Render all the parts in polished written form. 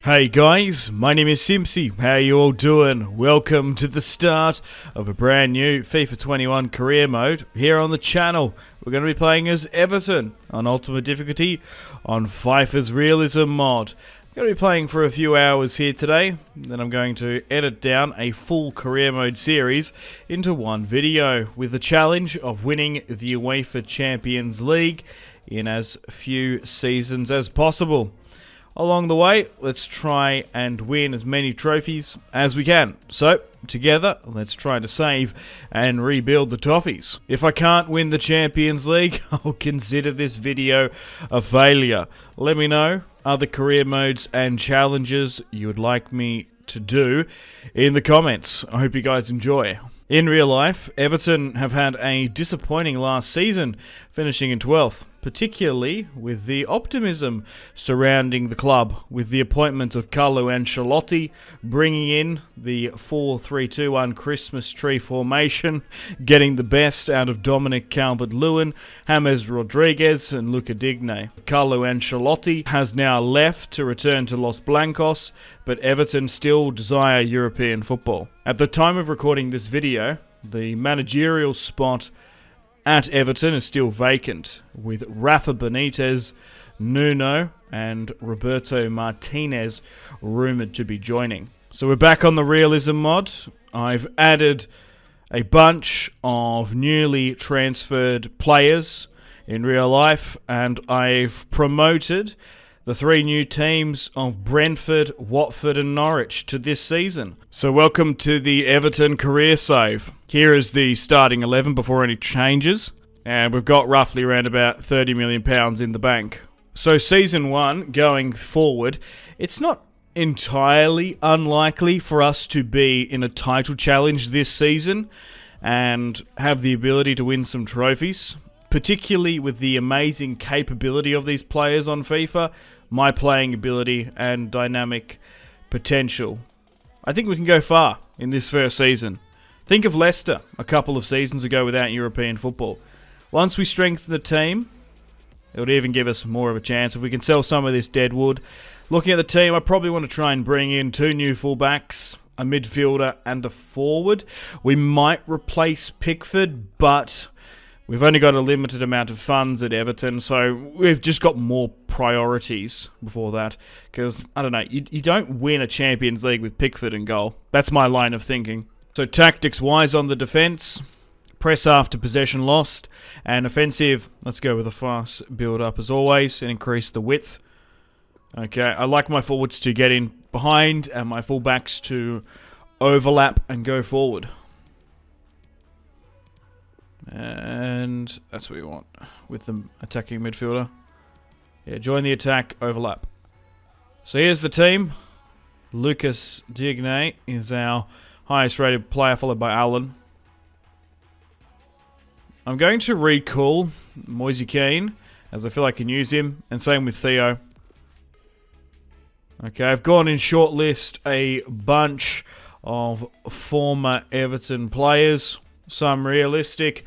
Hey guys, my name is Simpzy. How you all doing? Welcome to the start of a brand new FIFA 21 career mode here on the channel. We're going to be playing as Everton on Ultimate Difficulty on Fifers Realism Mod. I'm going to be playing for a few hours here today, then I'm going to edit down a full career mode series into one video with the challenge of winning the UEFA Champions League in as few seasons as possible. Along the way, let's try and win as many trophies as we can. So, together, let's try to save and rebuild the toffees. If I can't win the Champions League, I'll consider this video a failure. Let me know other career modes and challenges you would like me to do in the comments. I hope you guys enjoy. In real life, Everton have had a disappointing last season, finishing in 12th. Particularly with the optimism surrounding the club, with the appointment of Carlo Ancelotti, bringing in the 4-3-2-1 Christmas tree formation, getting the best out of Dominic Calvert-Lewin, James Rodriguez and Luca Digne. Carlo Ancelotti has now left to return to Los Blancos, but Everton still desire European football. At the time of recording this video, the managerial spot at Everton is still vacant, with RAFA Benitez, Nuno and Roberto Martinez rumoured to be joining. So we're back on the Realism Mod. I've added a bunch of newly transferred players in real life, and I've promoted the three new teams of Brentford, Watford and Norwich to this season. So welcome to the Everton career save. Here is the starting 11 before any changes. And we've got roughly around about £30 million in the bank. So season 1, going forward, it's not entirely unlikely for us to be in a title challenge this season and have the ability to win some trophies, particularly with the amazing capability of these players on FIFA, my playing ability and dynamic potential. I think we can go far in this first season. Think of Leicester a couple of seasons ago without European football. Once we strengthen the team, it would even give us more of a chance if we can sell some of this dead wood. Looking at the team, I probably want to try and bring in 2 new fullbacks, a midfielder and a forward. We might replace Pickford, but we've only got a limited amount of funds at Everton, so we've just got more priorities before that. Because, I don't know, you don't win a Champions League with Pickford in goal. That's my line of thinking. So tactics-wise on the defence, press after possession lost, and offensive, let's go with a fast build-up as always, and increase the width. Okay, I like my forwards to get in behind, and my fullbacks to overlap and go forward. And that's what we want with the attacking midfielder. Yeah, join the attack, overlap. So here's the team. Lucas Digne is our highest rated player, followed by Alan. I'm going to recall Moise Kean, as I feel I can use him, and same with Theo. Okay, I've gone in shortlist a bunch of former Everton players. Some realistic,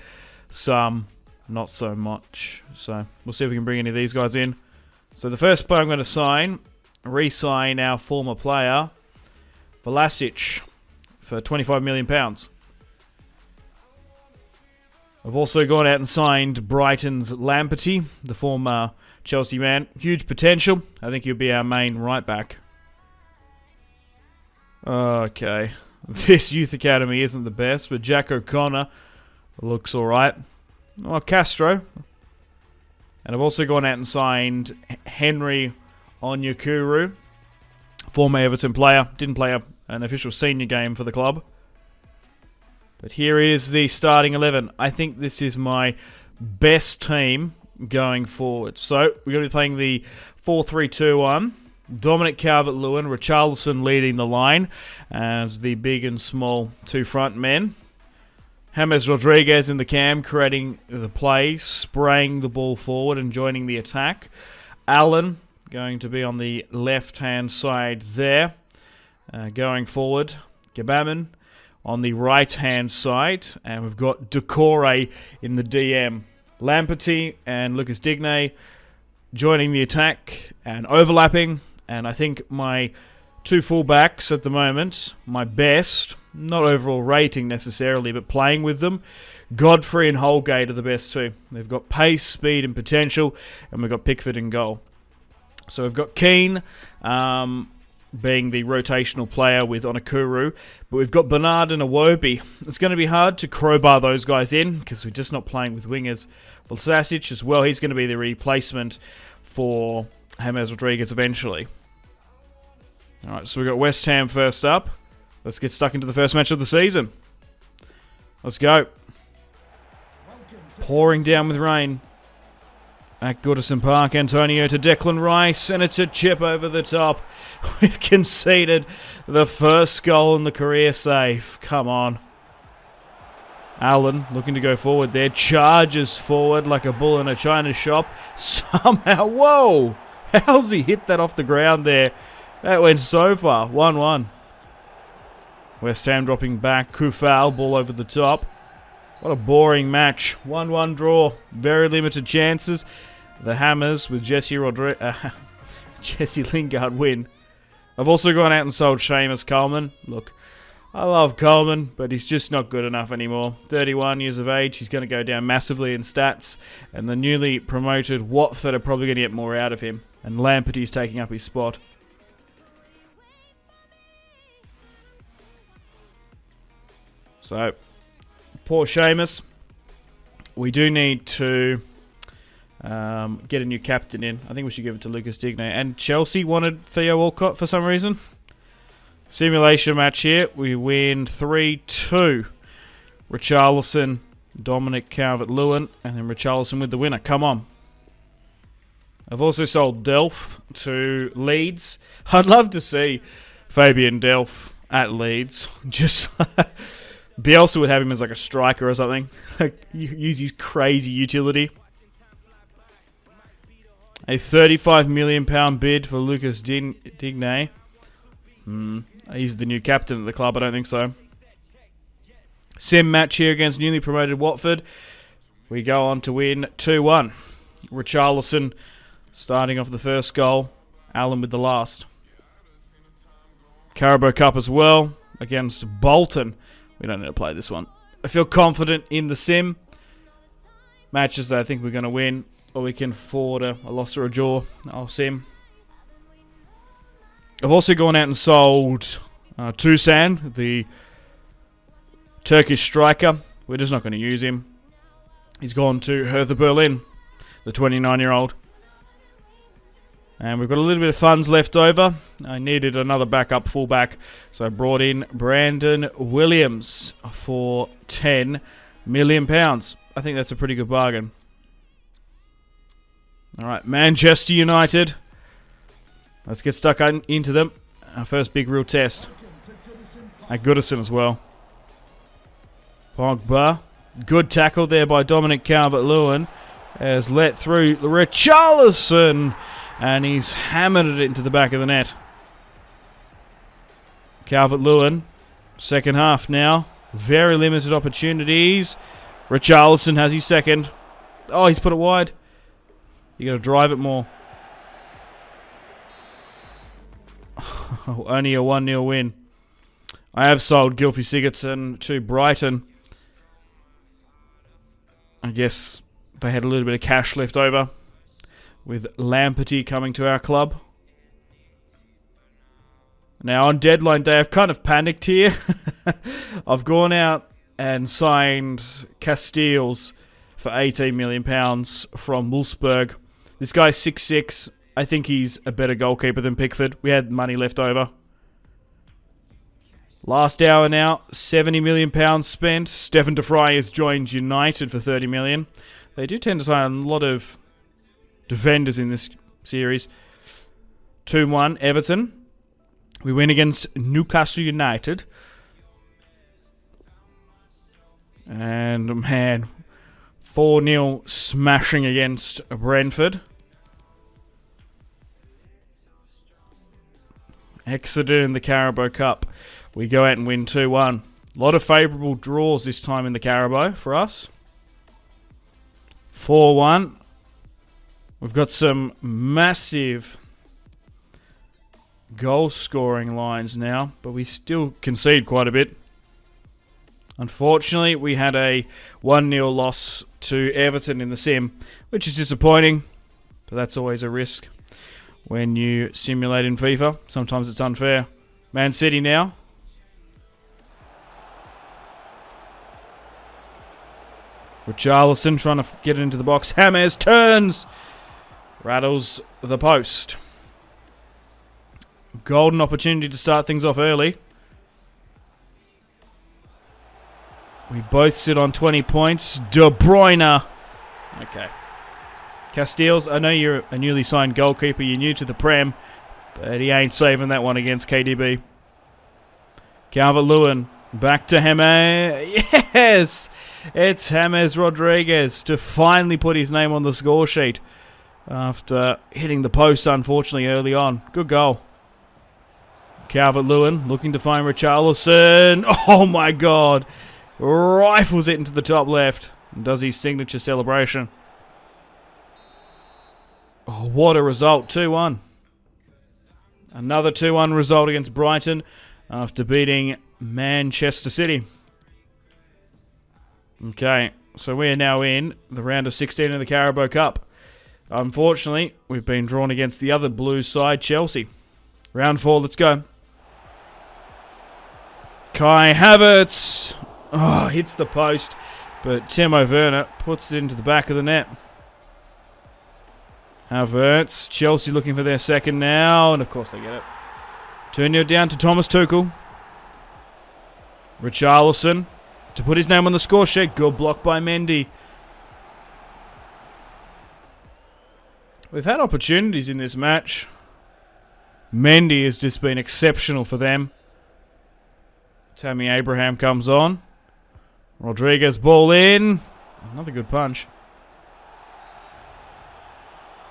some not so much. So we'll see if we can bring any of these guys in. So the first player I'm going to re-sign our former player, Vlasic, for £25 million. I've also gone out and signed Brighton's Lamperty, the former Chelsea man. Huge potential. I think he'll be our main right back. Okay. This youth academy isn't the best, but Jack O'Connor looks alright. Oh, Castro. And I've also gone out and signed Henry Onyekuru, former Everton player. Didn't play an official senior game for the club. But here is the starting 11. I think this is my best team going forward. So we're going to be playing the 4-3-2-1. Dominic Calvert-Lewin, Richarlison leading the line as the big and small 2 front men. James Rodriguez in the cam, creating the play, spraying the ball forward and joining the attack. Alan going to be on the left-hand side there, going forward. Gabaman on the right-hand side, and we've got Decore in the DM. Lamperty and Lucas Digne joining the attack and overlapping, And I think my two fullbacks at the moment, my best, not overall rating necessarily, but playing with them, Godfrey and Holgate are the best two. They've got pace, speed and potential, and we've got Pickford in goal. So we've got Keane being the rotational player with Onakuru, but we've got Bernard and Iwobi. It's going to be hard to crowbar those guys in because we're just not playing with wingers. Vlasic as well, he's going to be the replacement for James Rodriguez eventually. Alright, so we've got West Ham first up. Let's get stuck into the first match of the season. Let's go. Pouring down with rain. At Goodison Park, Antonio to Declan Rice, and it's a chip over the top. We've conceded the first goal in the career save. Come on. Allen looking to go forward there. Charges forward like a bull in a china shop. Somehow, whoa! How's he hit that off the ground there? That went so far. 1-1. West Ham dropping back. Kufal, ball over the top. What a boring match. 1-1 draw. Very limited chances. The Hammers with Jesse Lingard win. I've also gone out and sold Seamus Coleman. Look, I love Coleman, but he's just not good enough anymore. 31 years of age. He's going to go down massively in stats. And the newly promoted Watford are probably going to get more out of him. And Lamperty's taking up his spot. So, poor Seamus. We do need to get a new captain in. I think we should give it to Lucas Digne. And Chelsea wanted Theo Walcott for some reason. Simulation match here. We win 3-2. Richarlison, Dominic Calvert-Lewin, and then Richarlison with the winner. Come on. I've also sold Delph to Leeds. I'd love to see Fabian Delph at Leeds. Just Bielsa would have him as like a striker or something. Like, use his crazy utility. A £35 million bid for Lucas Digne. He's the new captain of the club, I don't think so. Sim match here against newly promoted Watford. We go on to win 2-1. Richarlison starting off the first goal. Allen with the last. Carabao Cup as well against Bolton. We don't need to play this one. I feel confident in the sim. Matches that I think we're going to win. Or we can afford a loss or a draw. I'll sim. I've also gone out and sold Tusan, the Turkish striker. We're just not going to use him. He's gone to Hertha Berlin, the 29-year-old. And we've got a little bit of funds left over. I needed another backup fullback, so I brought in Brandon Williams for £10 million. I think that's a pretty good bargain. Alright, Manchester United. Let's get stuck into them. Our first big real test. At Goodison as well. Pogba. Good tackle there by Dominic Calvert-Lewin. Has let through Richarlison. And he's hammered it into the back of the net. Calvert-Lewin. Second half now. Very limited opportunities. Richarlison has his second. Oh, he's put it wide. You got to drive it more. Only a 1-0 win. I have sold Gylfi Sigurdsson to Brighton. I guess they had a little bit of cash left over with Lamperty coming to our club. Now on deadline day, I've kind of panicked here. I've gone out and signed Casteels for £18 million from Wolfsburg. This guy's 6'6". I think he's a better goalkeeper than Pickford. We had money left over. Last hour now, £70 million spent. Stefan de Vrij has joined United for £30 million. They do tend to sign a lot of defenders in this series. 2-1, Everton. We win against Newcastle United. And, man, 4-0 smashing against Brentford. Exeter in the Carabao Cup. We go out and win 2-1. A lot of favourable draws this time in the Carabao for us. 4-1. We've got some massive goal scoring lines now, but we still concede quite a bit. Unfortunately, we had a 1-0 loss to Everton in the sim, which is disappointing, but that's always a risk when you simulate in FIFA. Sometimes it's unfair. Man City now. Richarlison trying to get it into the box. James turns. Rattles the post. Golden opportunity to start things off early. We both sit on 20 points. De Bruyne. Okay. Casteels, I know you're a newly signed goalkeeper. You're new to the Prem. But he ain't saving that one against KDB. Calvert-Lewin. Back to James. Yes! It's James Rodriguez to finally put his name on the score sheet after hitting the post, unfortunately, early on. Good goal. Calvert-Lewin looking to find Richarlison. Oh, my God. Rifles it into the top left. And does his signature celebration. Oh, what a result. 2-1. Another 2-1 result against Brighton after beating Manchester City. Okay, so we are now in the round of 16 of the Carabao Cup. Unfortunately, we've been drawn against the other Blues side, Chelsea. Round 4, let's go. Kai Havertz. Oh, hits the post, but Timo Werner puts it into the back of the net. Havertz, Chelsea looking for their second now, and of course they get it. 2-0 down to Thomas Tuchel. Richarlison to put his name on the score sheet. Good block by Mendy. We've had opportunities in this match. Mendy has just been exceptional for them. Tammy Abraham comes on. Rodriguez ball in. Another good punch.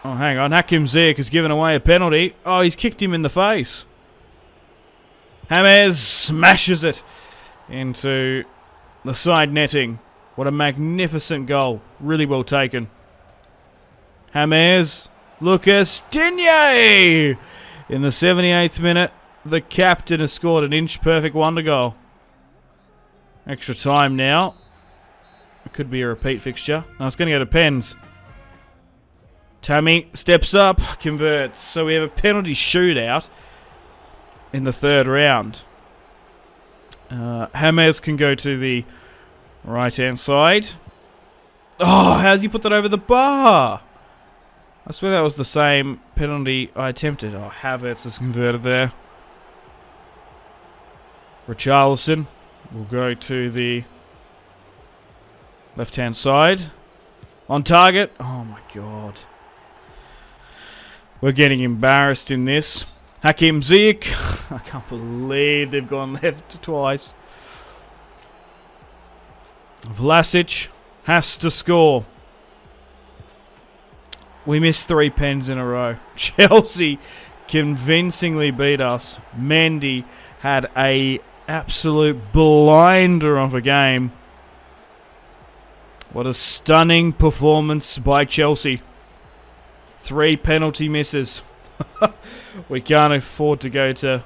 Oh, hang on. Hakim Ziyech has given away a penalty. Oh, he's kicked him in the face. James smashes it into the side netting. What a magnificent goal. Really well taken. James. Lucas Digne. In the 78th minute, the captain has scored an inch-perfect wonder goal. Extra time now. It could be a repeat fixture. No, it's going to go to pens. Tammy steps up, converts. So we have a penalty shootout in the third round. James can go to the right-hand side. Oh, how's he put that over the bar? I swear that was the same penalty I attempted. Oh, Havertz is converted there. Richarlison will go to the left-hand side. On target. Oh, my God. We're getting embarrassed in this. Hakim Ziyech. I can't believe they've gone left twice. Vlasic has to score. We missed 3 pens in a row. Chelsea convincingly beat us. Mendy had a absolute blinder of a game. What a stunning performance by Chelsea. 3 penalty misses. We can't afford to go to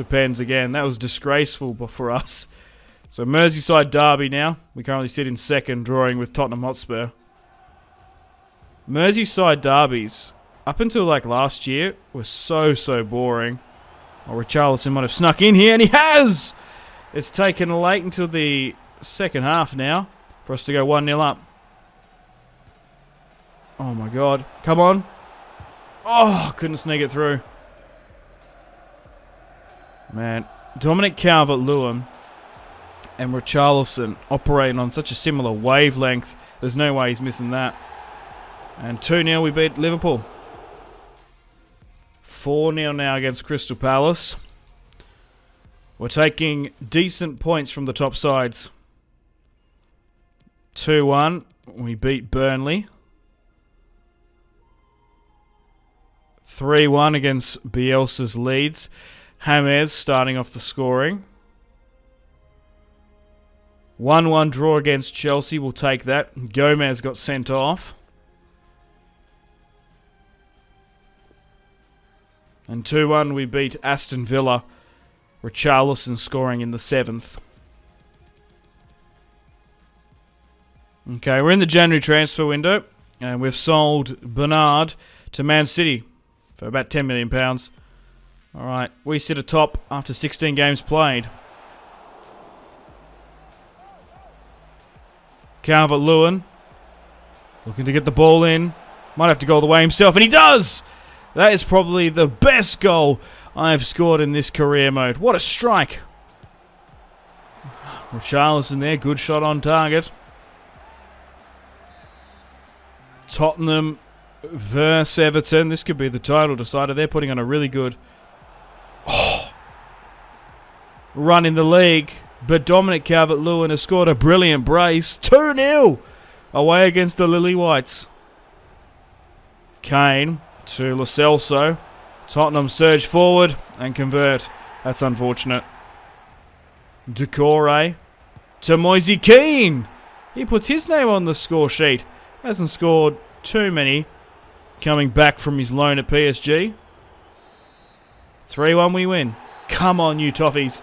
pens again. That was disgraceful for us. So Merseyside derby now. We currently sit in second, drawing with Tottenham Hotspur. Merseyside derbies, up until like last year, were so boring. Oh, Richarlison might have snuck in here, and he has! It's taken late until the second half now for us to go 1-0 up. Oh my God. Come on. Oh, couldn't sneak it through. Man, Dominic Calvert-Lewin and Richarlison operating on such a similar wavelength. There's no way he's missing that. And 2-0 we beat Liverpool. 4-0 now against Crystal Palace. We're taking decent points from the top sides. 2-1. We beat Burnley. 3-1 against Bielsa's Leeds. James starting off the scoring. 1-1 draw against Chelsea. We'll take that. Gomez got sent off. And 2-1 we beat Aston Villa. Richarlison scoring in the 7th. Okay, we're in the January transfer window. And we've sold Bernard to Man City for about £10 million. Alright, we sit atop after 16 games played. Calvert-Lewin looking to get the ball in. Might have to go all the way himself, and he does! That is probably the best goal I've scored in this career mode. What a strike! Richarlison there, good shot on target. Tottenham versus Everton. This could be the title decider. They're putting on a really good run in the league. But Dominic Calvert-Lewin has scored a brilliant brace. 2-0 away against the Lily Whites. Kane to Lo Celso. Tottenham surge forward and convert. That's unfortunate. Decore to Moise Kean. He puts his name on the score sheet. Hasn't scored too many coming back from his loan at PSG. 3-1 we win. Come on, you Toffees.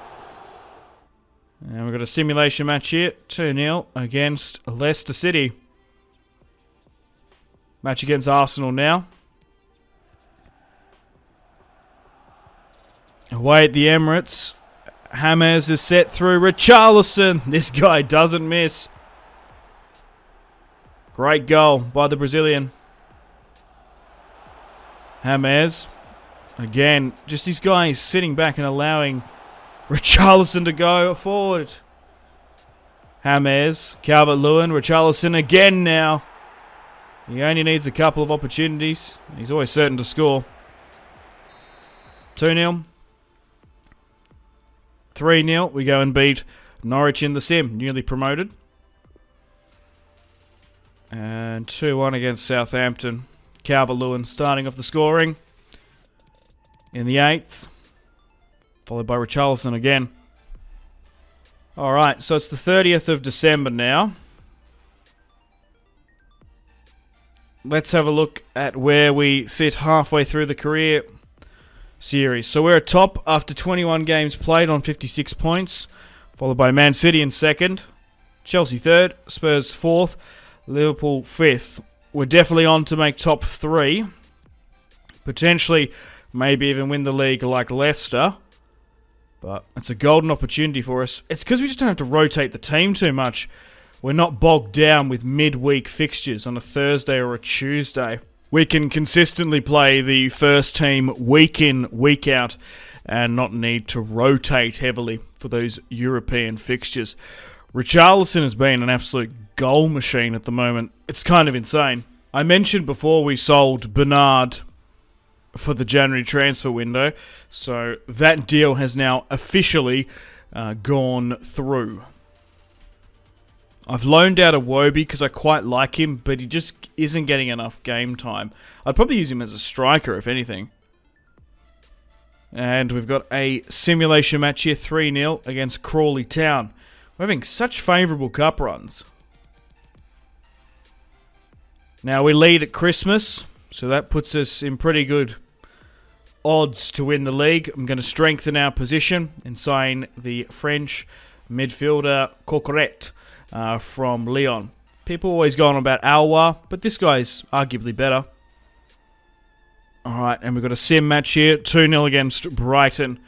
And we've got a simulation match here. 2-0 against Leicester City. Match against Arsenal now. Away at the Emirates. James is set through. Richarlison. This guy doesn't miss. Great goal by the Brazilian. James. Again, just these guys sitting back and allowing Richarlison to go forward. James. Calvert-Lewin. Richarlison again now. He only needs a couple of opportunities. He's always certain to score. 2-0. 3-0. We go and beat Norwich in the Sim, newly promoted. And 2-1 against Southampton. Calvert-Lewin starting off the scoring in the 8th. Followed by Richarlison again. Alright, so it's the 30th of December now. Let's have a look at where we sit halfway through the career series. So we're atop after 21 games played on 56 points. Followed by Man City in 2nd. Chelsea 3rd. Spurs 4th. Liverpool 5th. We're definitely on to make top 3. Potentially, maybe even win the league like Leicester. But it's a golden opportunity for us. It's because we just don't have to rotate the team too much. We're not bogged down with midweek fixtures on a Thursday or a Tuesday. We can consistently play the first team week in, week out, and not need to rotate heavily for those European fixtures. Richarlison has been an absolute goal machine at the moment. It's kind of insane. I mentioned before we sold Bernard for the January transfer window, so that deal has now officially gone through. I've loaned out Iwobi because I quite like him, but he just isn't getting enough game time. I'd probably use him as a striker, if anything. And we've got a simulation match here, 3-0 against Crawley Town. We're having such favourable cup runs. Now, we lead at Christmas, so that puts us in pretty good odds to win the league. I'm going to strengthen our position and sign the French midfielder Coqueret from Lyon. People always go on about Alwa, but this guy's arguably better. Alright, and we've got a sim match here. 2-0 against Brighton.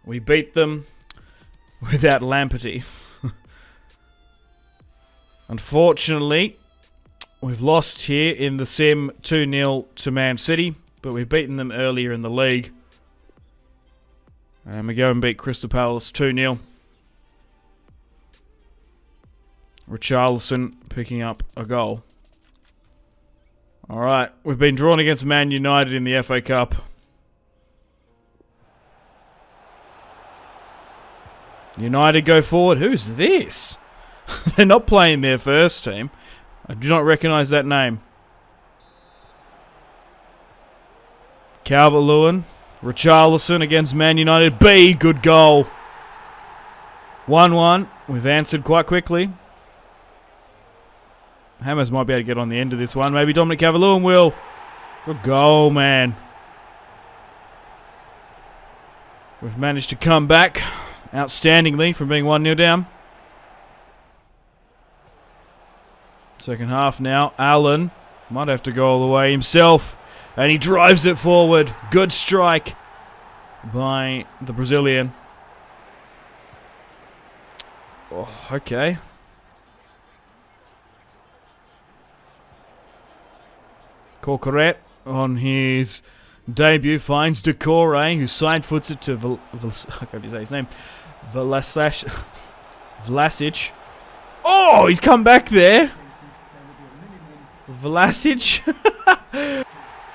We beat them without Lamperty. Unfortunately, we've lost here in the sim 2-0 to Man City, but we've beaten them earlier in the league. And we go and beat Crystal Palace 2-0. Richarlison picking up a goal. Alright, we've been drawn against Man United in the FA Cup. United go forward. Who's this? They're not playing their first team. I do not recognise that name. Calvert-Lewin. Richarlison against Man United. B, good goal. 1-1. We've answered quite quickly. Hammers might be able to get on the end of this one. Maybe Dominic Calvert-Lewin will. Good goal, man. We've managed to come back outstandingly from being 1-0 down. Second half now. Allen might have to go all the way himself. And he drives it forward. Good strike by the Brazilian. Oh, okay. Corcoret on his debut finds Decore, who side foots it to I can't say his name. Vlasic. Oh, he's come back there. Vlasic.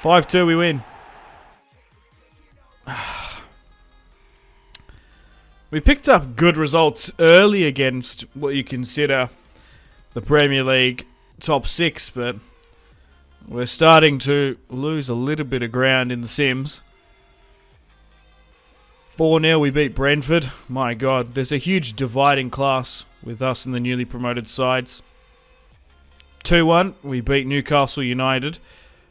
5-2, we win. We picked up good results early against what you consider the Premier League top 6, but we're starting to lose a little bit of ground in the Sims. 4-0, we beat Brentford. My God, there's a huge dividing class with us and the newly promoted sides. 2-1, we beat Newcastle United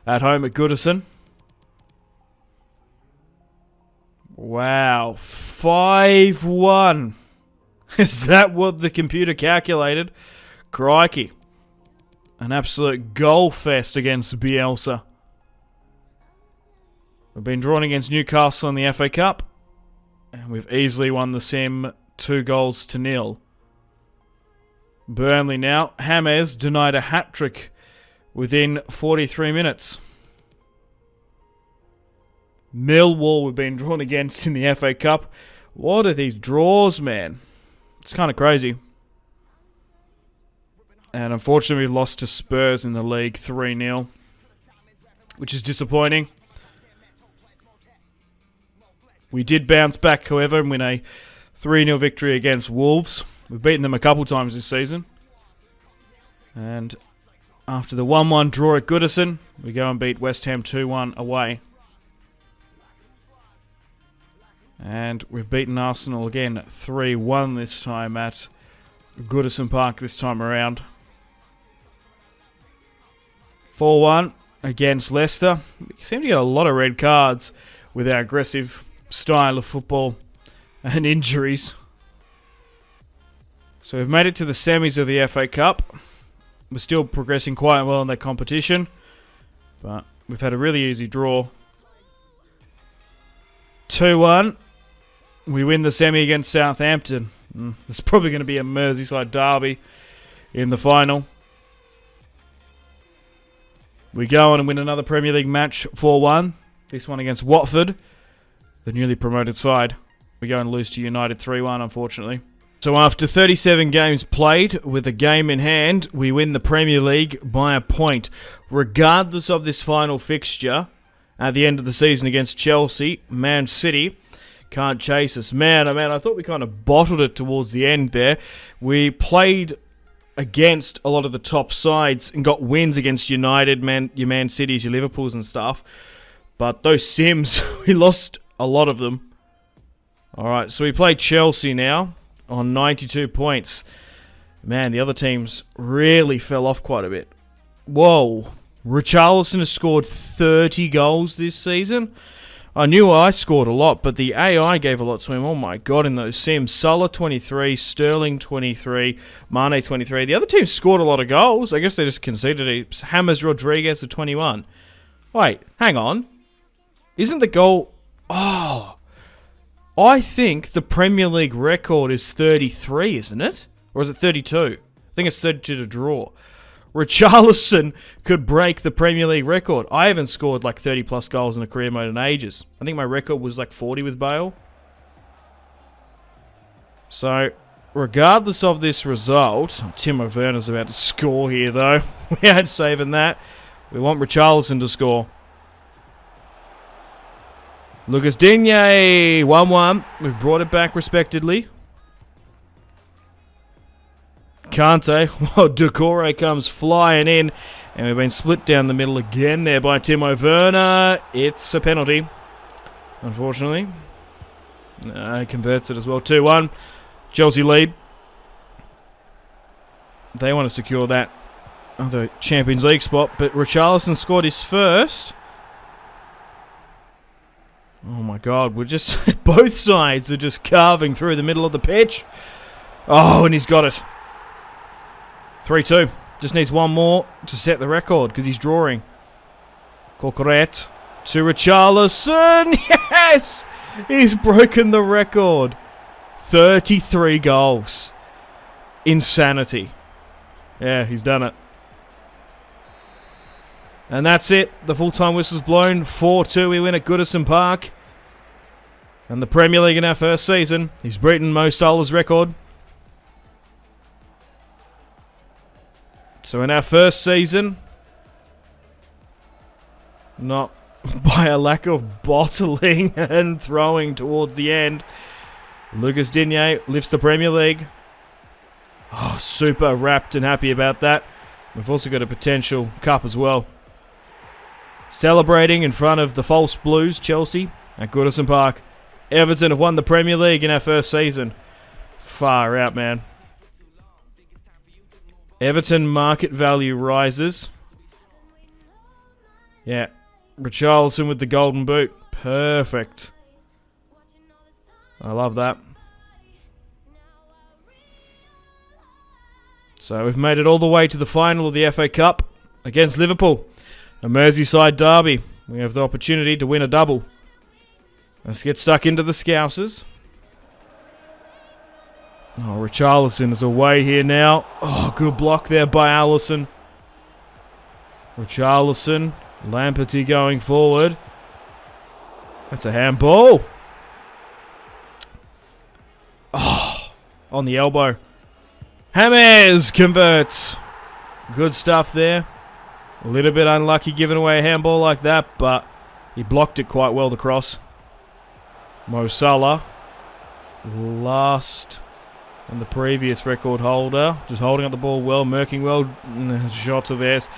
at home at Goodison. Wow, 5-1. Is that what the computer calculated? Crikey. An absolute goal fest against Bielsa. We've been drawn against Newcastle in the FA Cup, and we've easily won the Sim 2-0. Burnley now. James denied a hat-trick within 43 minutes. Millwall we've been drawn against in the FA Cup. What are these draws, man? It's kind of crazy. And unfortunately we lost to Spurs in the league 3-0, which is disappointing. We did bounce back, however, and win a 3-0 victory against Wolves. We've beaten them a couple times this season. And after the 1-1 draw at Goodison, we go and beat West Ham 2-1 away. And we've beaten Arsenal again 3-1 this time at Goodison Park this time around. 4-1 against Leicester. We seem to get a lot of red cards with our aggressive style of football and injuries. So we've made it to the semis of the FA Cup. We're still progressing quite well in that competition, but we've had a really easy draw. 2-1. We win the semi against Southampton. There's probably going to be a Merseyside derby in the final. We go on and win another Premier League match 4-1. This one against Watford, the newly promoted side. We go and lose to United 3-1, unfortunately. So after 37 games played, with a game in hand, we win the Premier League by a point. Regardless of this final fixture, at the end of the season against Chelsea, Man City can't chase us. Man, oh man, I thought we kind of bottled it towards the end there. We played against a lot of the top sides and got wins against United, your Man Cities, your Liverpools and stuff. But those Sims, we lost a lot of them. Alright, so we play Chelsea now on 92 points. Man, the other teams really fell off quite a bit. Whoa. Richarlison has scored 30 goals this season. I knew I scored a lot, but the AI gave a lot to him. Oh my God, in those Sims. Salah 23, Sterling 23, Mane 23. The other team scored a lot of goals. I guess they just conceded it. James Rodriguez with 21. Wait, hang on. Isn't the goal... Oh, I think the Premier League record is 33, isn't it? Or is it 32? I think it's 32 to draw. Richarlison could break the Premier League record. I haven't scored like 30 plus goals in a career mode in ages. I think my record was like 40 with Bale. So, regardless of this result, Timo Werner's about to score here though. We ain't saving that. We want Richarlison to score. Lucas Digne, 1-1. We've brought it back respectedly. Kante, well, Decore comes flying in, and we've been split down the middle again there by Timo Werner. It's a penalty, unfortunately. He converts it as well. 2-1. Chelsea lead. They want to secure that other Champions League spot, but Richarlison scored his first. Oh my God, we're just... both sides are just carving through the middle of the pitch. Oh, and he's got it. 3-2. Just needs one more to set the record because he's drawing. Corcoret to Richarlison. Yes! He's broken the record. 33 goals. Insanity. Yeah, he's done it. And that's it. The full-time whistle's blown. 4-2 we win at Goodison Park. And the Premier League in our first season. He's beaten Mo Salah's record. So in our first season, not by a lack of bottling and throwing towards the end, Lucas Digne lifts the Premier League. Oh, super wrapped and happy about that. We've also got a potential cup as well. Celebrating in front of the False Blues, Chelsea, at Goodison Park. Everton have won the Premier League in our first season. Far out, man. Everton market value rises. Yeah. Richarlison with the golden boot. Perfect. I love that. So we've made it all the way to the final of the FA Cup against Liverpool. A Merseyside derby. We have the opportunity to win a double. Let's get stuck into the Scousers. Oh, Richarlison is away here now. Oh, good block there by Allison. Richarlison. Lamperty going forward. That's a handball. Oh, on the elbow. James converts. Good stuff there. A little bit unlucky giving away a handball like that, but he blocked it quite well, the cross. Mo Salah. Last and the previous record holder. Just holding up the ball well, marking well. Shot to this.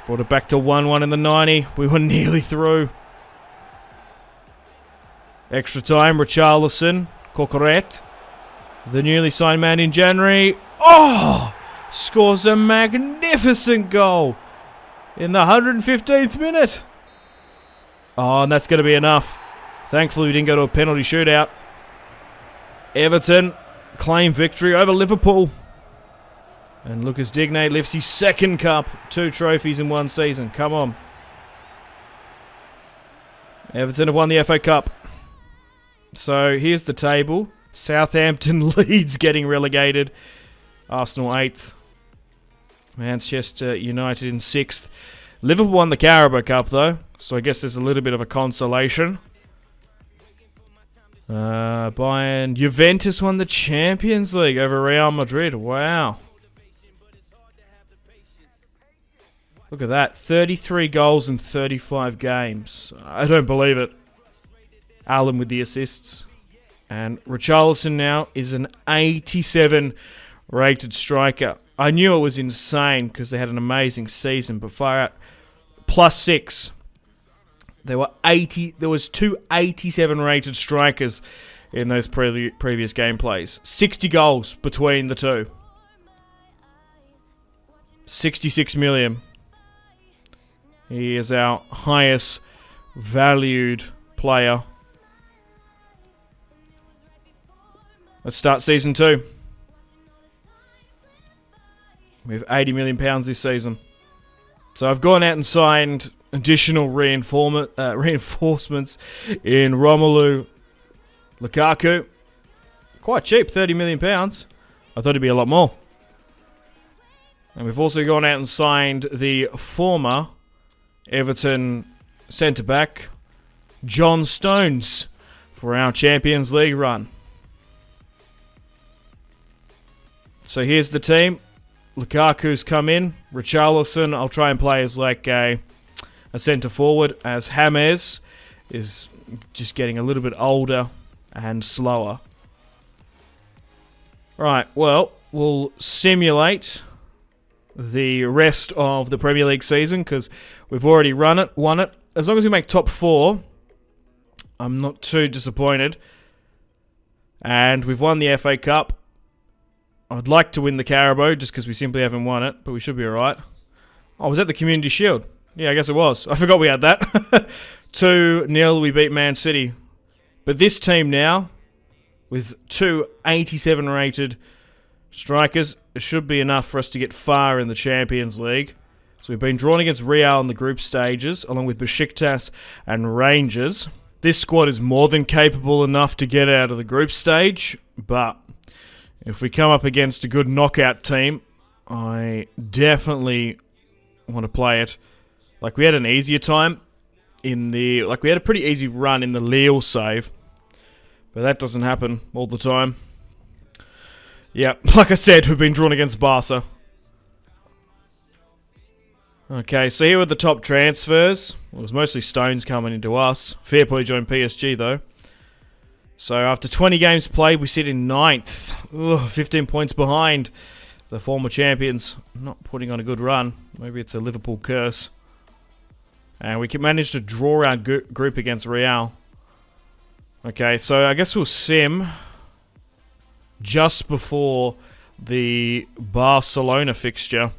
Brought it back to 1-1 in the 90. We were nearly through. Extra time, Richarlison. Corcoret. The newly signed man in January. Oh! Scores a magnificent goal in the 115th minute. Oh, and that's going to be enough. Thankfully, we didn't go to a penalty shootout. Everton claim victory over Liverpool. And Lucas Digne lifts his second cup. 2 trophies in one season. Come on. Everton have won the FA Cup. So here's the table. Southampton Leeds getting relegated. Arsenal 8th. Manchester United in 6th. Liverpool won the Carabao Cup though. So I guess there's a little bit of a consolation. Bayern. Juventus won the Champions League over Real Madrid. Wow. Look at that. 33 goals in 35 games. I don't believe it. Allen with the assists. And Richarlison now is an 87 rated striker. I knew it was insane because they had an amazing season, but far out. +6. There was 2 87 rated strikers in those previous gameplays. 60 goals between the two. 66 million. He is our highest valued player. Let's start season 2. We have £80 million this season. So I've gone out and signed additional reinforcements in Romelu Lukaku. Quite cheap, £30 million. I thought it'd be a lot more. And we've also gone out and signed the former Everton centre-back, John Stones, for our Champions League run. So here's the team. Lukaku's come in. Richarlison, I'll try and play as like a centre-forward, as James is just getting a little bit older and slower. Right, well, we'll simulate the rest of the Premier League season because we've already won it. As long as we make top 4, I'm not too disappointed. And we've won the FA Cup. I'd like to win the Carabao just because we simply haven't won it, but we should be alright. Oh, was that the Community Shield? Yeah, I guess it was. I forgot we had that. 2-0, we beat Man City. But this team now, with two 87 rated strikers, it should be enough for us to get far in the Champions League. So we've been drawn against Real in the group stages, along with Besiktas and Rangers. This squad is more than capable enough to get out of the group stage, but if we come up against a good knockout team, I definitely want to play it. Like, we had an easier time in the... Like, we had a pretty easy run in the Lille save, but that doesn't happen all the time. Yeah, like I said, we've been drawn against Barca. Okay, so here are the top transfers. Well, it was mostly Stones coming into us. Fairplay joined PSG, though. So after 20 games played, we sit in 9th. Ugh, 15 points behind the former champions. Not putting on a good run. Maybe it's a Liverpool curse. And we can manage to draw our group against Real. Okay, so I guess we'll sim just before the Barcelona fixture.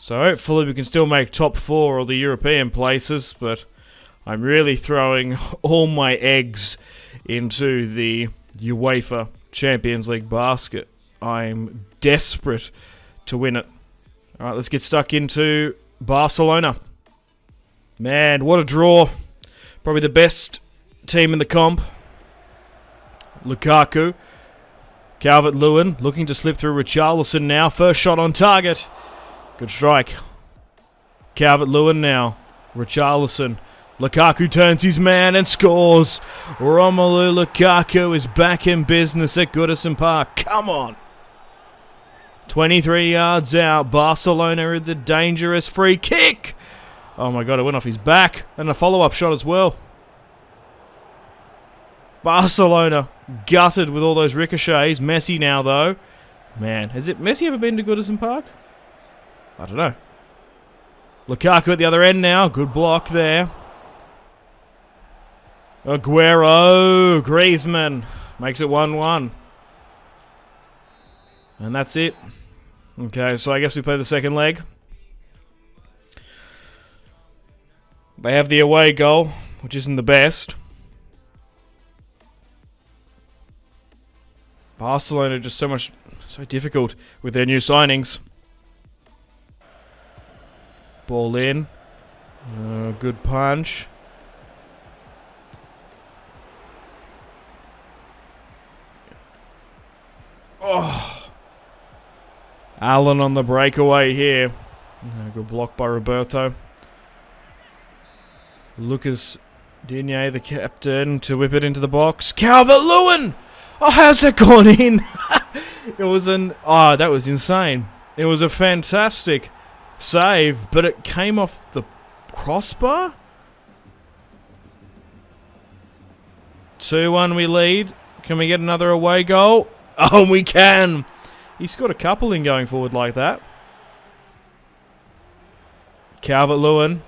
So hopefully we can still make top 4 or the European places, but I'm really throwing all my eggs into the UEFA Champions League basket. I'm desperate to win it. Alright, let's get stuck into Barcelona. Man, what a draw. Probably the best team in the comp. Lukaku. Calvert-Lewin looking to slip through Richarlison now. First shot on target. Good strike. Calvert-Lewin now. Richarlison. Lukaku turns his man and scores. Romelu Lukaku is back in business at Goodison Park. Come on. 23 yards out. Barcelona with the dangerous free kick. Oh my god, it went off his back. And a follow-up shot as well. Barcelona gutted with all those ricochets. Messi now, though. Man, has Messi ever been to Goodison Park? I don't know. Lukaku at the other end now. Good block there. Aguero. Griezmann makes it 1-1. And that's it. Okay, so I guess we play the second leg. They have the away goal, which isn't the best. Barcelona just so difficult with their new signings. Ball in. Good punch. Oh. Allen on the breakaway here. Good block by Roberto. Lucas Digne, the captain, to whip it into the box. Calvert-Lewin! Oh, how's that gone in? It was that was insane. It was a fantastic save, but it came off the crossbar. 2-1 we lead. Can we get another away goal? Oh, we can. He's got a couple in going forward like that. Calvert-Lewin.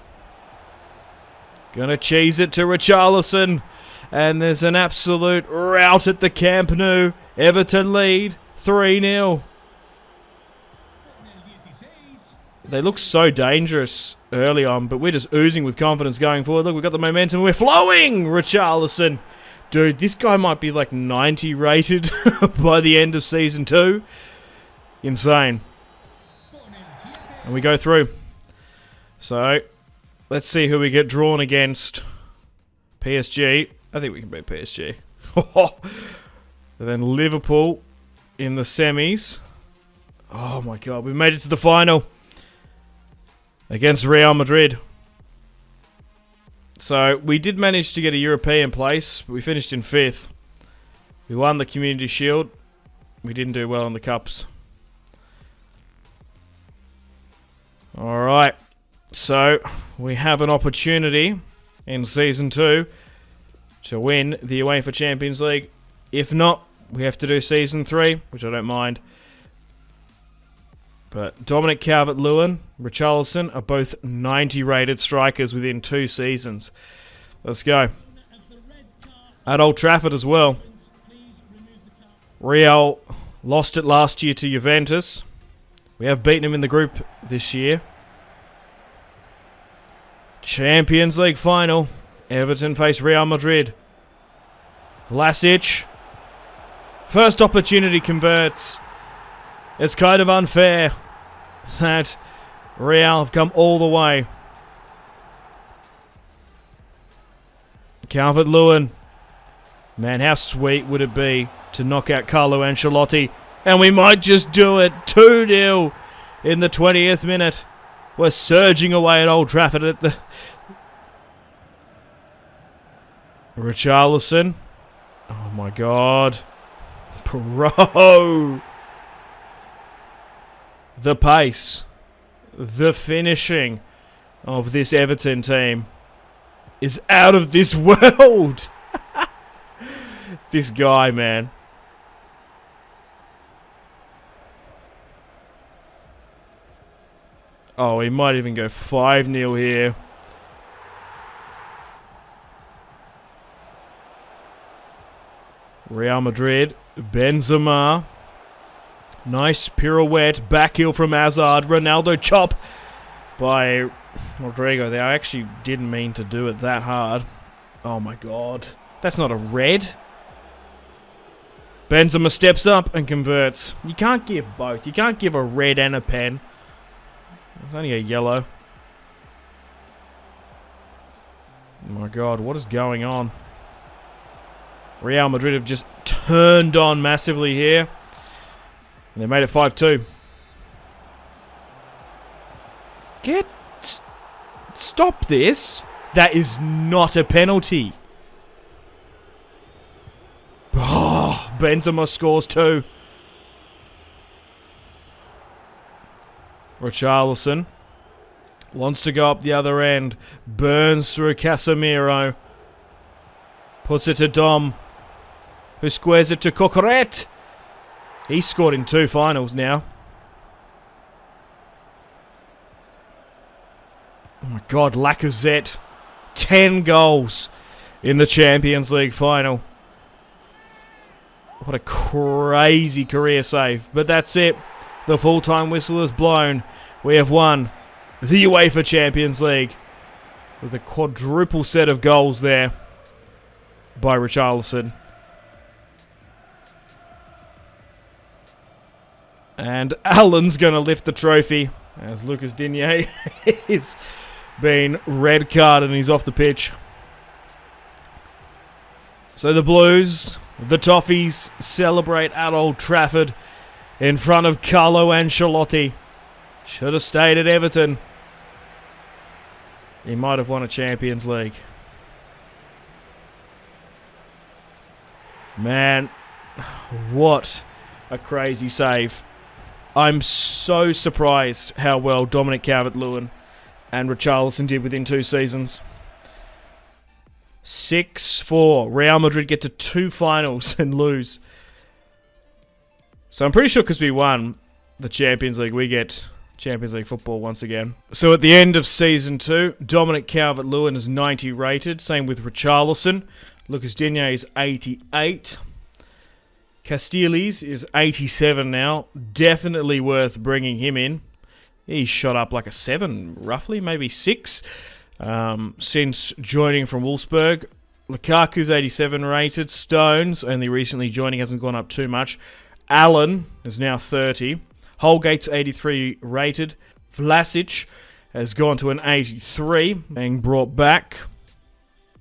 Gonna cheese it to Richarlison. And there's an absolute rout at the Camp Nou. Everton lead 3-0. They look so dangerous early on, but we're just oozing with confidence going forward. Look, we've got the momentum. We're flowing! Richarlison. Dude, this guy might be like 90 rated by the end of Season 2. Insane. And we go through. So, let's see who we get drawn against. PSG. I think we can beat PSG. And then Liverpool in the semis. Oh my god, we made it to the final. Against Real Madrid. So, we did manage to get a European place, but we finished in 5th. We won the Community Shield. We didn't do well in the Cups. Alright. So, we have an opportunity in Season 2 to win the UEFA Champions League. If not, we have to do Season 3, which I don't mind. But Dominic Calvert-Lewin, Richarlison are both 90 rated strikers within 2 seasons. Let's go. At Old Trafford as well. Real lost it last year to Juventus. We have beaten them in the group this year. Champions League final. Everton face Real Madrid. Vlasic. First opportunity converts. It's kind of unfair that Real have come all the way. Calvert-Lewin. Man, how sweet would it be to knock out Carlo Ancelotti? And we might just do it. 2-0 in the 20th minute. We're surging away at Old Trafford at the... Richarlison. Oh my God. Bro. The pace. The finishing of this Everton team is out of this world. This guy, man. Oh, he might even go 5-0 here. Real Madrid, Benzema. Nice pirouette, back heel from Hazard. Ronaldo chop by Rodrigo there. I actually didn't mean to do it that hard. Oh my God. That's not a red. Benzema steps up and converts. You can't give both. You can't give a red and a pen. It's only a yellow. Oh my God, what is going on? Real Madrid have just turned on massively here. And they made it 5-2. Stop this. That is not a penalty. Oh, Benzema scores 2. Richarlison wants to go up the other end. Burns through Casemiro. Puts it to Dom, who squares it to Coqueret. He's scored in 2 finals now. Oh my God, Lacazette. 10 goals in the Champions League final. What a crazy career save. But that's it. The full-time whistle is blown. We have won the UEFA Champions League with a quadruple set of goals there by Richarlison. And Allen's going to lift the trophy as Lucas Digne is being red carded and he's off the pitch. So the Blues, the Toffees, celebrate at Old Trafford in front of Carlo Ancelotti. Should have stayed at Everton. He might have won a Champions League. Man, what a crazy save. I'm so surprised how well Dominic Calvert-Lewin and Richarlison did within 2 seasons. 6-4. Real Madrid get to 2 finals and lose. So I'm pretty sure because we won the Champions League, we get Champions League football once again. So at the end of Season 2, Dominic Calvert-Lewin is 90 rated. Same with Richarlison. Lucas Digne is 88. Castells is 87 now. Definitely worth bringing him in. He's shot up like a 7, roughly, maybe 6, since joining from Wolfsburg. Lukaku's 87 rated. Stones, only recently joining, hasn't gone up too much. Allen is now 30. Holgate's 83 rated. Vlasic has gone to an 83, being brought back.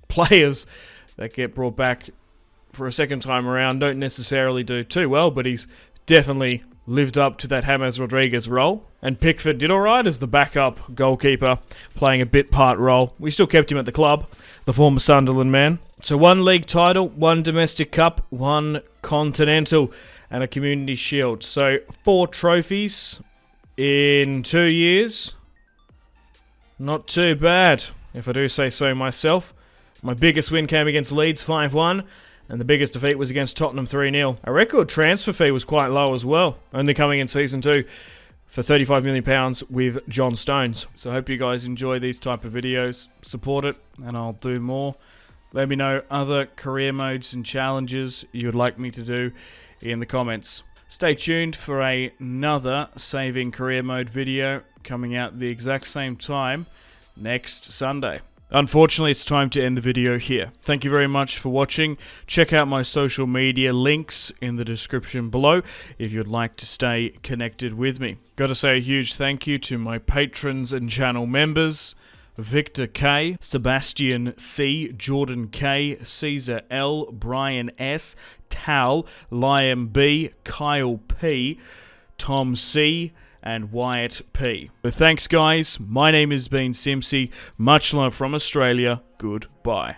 Players that get brought back for a second time around don't necessarily do too well, but he's definitely lived up to that James Rodriguez role. And Pickford did alright as the backup goalkeeper, playing a bit part role. We still kept him at the club, the former Sunderland man. So 1 league title, 1 domestic cup, 1 continental, and a community shield. So 4 trophies in 2 years. Not too bad, if I do say so myself. My biggest win came against Leeds 5-1. And the biggest defeat was against Tottenham 3-0. Our record transfer fee was quite low as well, only coming in Season 2 for £35 million with John Stones. So I hope you guys enjoy these type of videos. Support it, and I'll do more. Let me know other career modes and challenges you would like me to do in the comments. Stay tuned for another Saving Career Mode video coming out the exact same time next Sunday. Unfortunately, it's time to end the video here. Thank you very much for watching. Check out my social media links in the description below if you'd like to stay connected with me. Gotta say a huge thank you to my patrons and channel members: Victor K, Sebastian C, Jordan K, Caesar L, Brian S, Tal, Liam B, Kyle P, Tom C, and Wyatt P. So thanks guys, my name has been Simpzy, much love from Australia, goodbye.